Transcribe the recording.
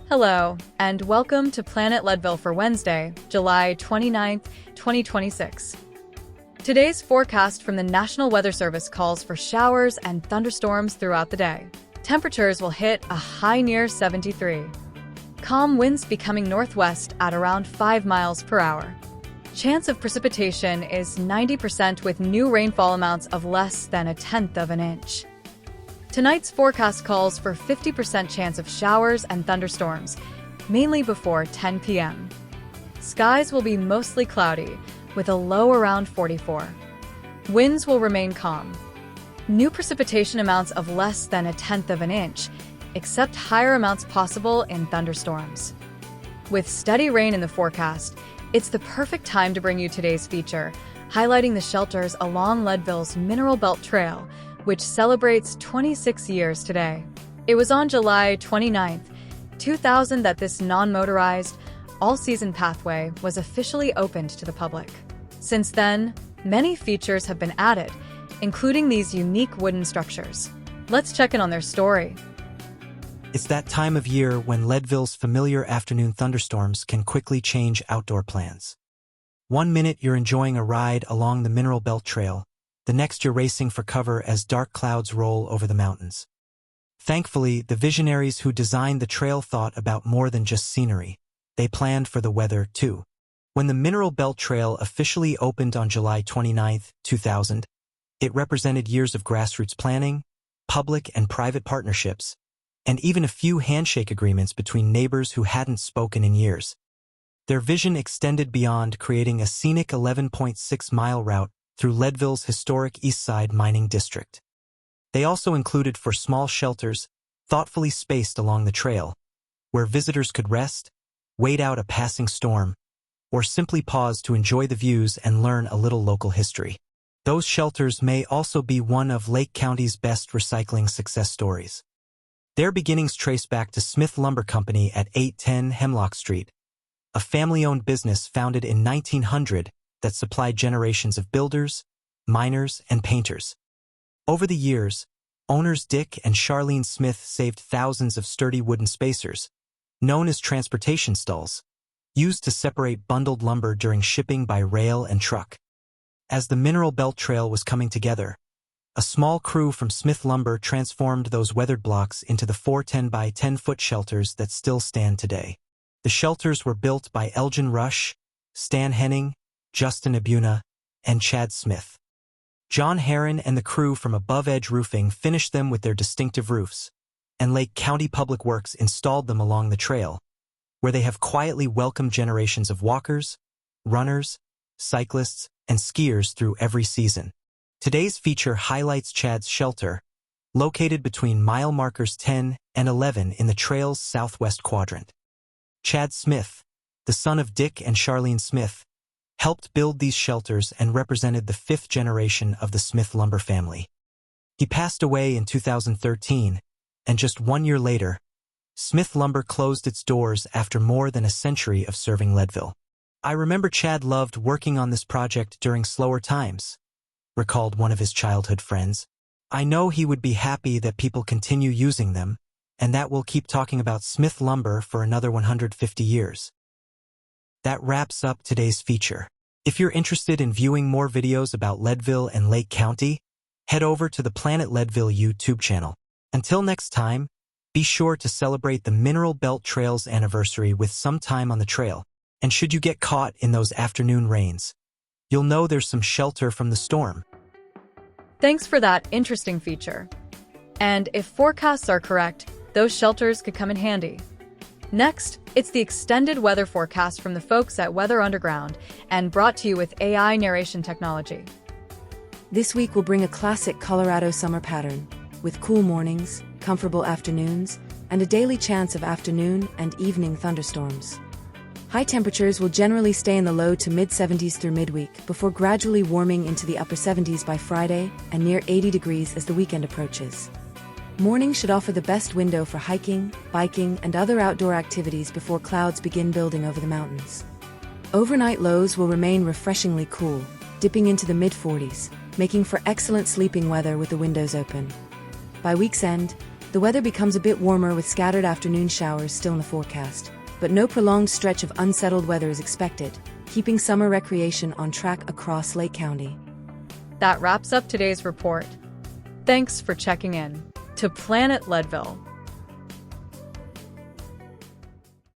Hello, and welcome to Planet Leadville for Wednesday, July 29th, 2026. Today's forecast from the National Weather Service calls for showers and thunderstorms throughout the day. Temperatures will hit a high near 73. Calm winds becoming northwest at around 5 miles per hour. Chance of precipitation is 90% with new rainfall amounts of less than 1/10 of an inch. Tonight's forecast calls for 50% chance of showers and thunderstorms, mainly before 10 p.m. Skies will be mostly cloudy, with a low around 44. Winds will remain calm. New precipitation amounts of less than 1/10 of an inch, except higher amounts possible in thunderstorms. With steady rain in the forecast, it's the perfect time to bring you today's feature, highlighting the shelters along Leadville's Mineral Belt Trail, which celebrates 26 years today. It was on July 29th, 2000 that this non-motorized, all-season pathway was officially opened to the public. Since then, many features have been added, including these unique wooden structures. Let's check in on their story. It's that time of year when Leadville's familiar afternoon thunderstorms can quickly change outdoor plans. One minute you're enjoying a ride along the Mineral Belt Trail, the next you're racing for cover as dark clouds roll over the mountains. Thankfully, the visionaries who designed the trail thought about more than just scenery. They planned for the weather, too. When the Mineral Belt Trail officially opened on July 29, 2000, it represented years of grassroots planning, public and private partnerships, and even a few handshake agreements between neighbors who hadn't spoken in years. Their vision extended beyond creating a scenic 11.6-mile route through Leadville's historic East Side mining district. They also included for small shelters, thoughtfully spaced along the trail, where visitors could rest, wait out a passing storm, or simply pause to enjoy the views and learn a little local history. Those shelters may also be one of Lake County's best recycling success stories. Their beginnings trace back to Smith Lumber Company at 810 Hemlock Street, a family-owned business founded in 1900 that supplied generations of builders, miners, and painters. Over the years, owners Dick and Charlene Smith saved thousands of sturdy wooden spacers, known as transportation stalls, used to separate bundled lumber during shipping by rail and truck. As the Mineral Belt Trail was coming together, a small crew from Smith Lumber transformed those weathered blocks into the 410 by 10-foot shelters that still stand today. The shelters were built by Elgin Rush, Stan Henning, Justin Abuna, and Chad Smith. John Herron and the crew from Above Edge Roofing finished them with their distinctive roofs, and Lake County Public Works installed them along the trail, where they have quietly welcomed generations of walkers, runners, cyclists, and skiers through every season. Today's feature highlights Chad's shelter, located between mile markers 10 and 11 in the trail's southwest quadrant. Chad Smith, the son of Dick and Charlene Smith, helped build these shelters and represented the fifth generation of the Smith Lumber family. He passed away in 2013, and just 1 year later, Smith Lumber closed its doors after more than a century of serving Leadville. "I remember Chad loved working on this project during slower times," recalled one of his childhood friends. "I know he would be happy that people continue using them, and that we'll keep talking about Smith Lumber for another 150 years. That wraps up today's feature. If you're interested in viewing more videos about Leadville and Lake County, head over to the Planet Leadville YouTube channel. Until next time, be sure to celebrate the Mineral Belt Trail's anniversary with some time on the trail. And should you get caught in those afternoon rains, you'll know there's some shelter from the storm." Thanks for that interesting feature. And if forecasts are correct, those shelters could come in handy. Next, it's the extended weather forecast from the folks at Weather Underground and brought to you with AI narration technology. This week will bring a classic Colorado summer pattern, with cool mornings, comfortable afternoons, and a daily chance of afternoon and evening thunderstorms. High temperatures will generally stay in the low to mid-70s through midweek, before gradually warming into the upper 70s by Friday and near 80 degrees as the weekend approaches. Morning should offer the best window for hiking, biking, and other outdoor activities before clouds begin building over the mountains. Overnight lows will remain refreshingly cool, dipping into the mid-40s, making for excellent sleeping weather with the windows open. By week's end, The weather becomes a bit warmer with scattered afternoon showers still in the forecast, but no prolonged stretch of unsettled weather is expected, keeping summer recreation on track across Lake County. That wraps up today's report. Thanks for checking in to Planet Leadville.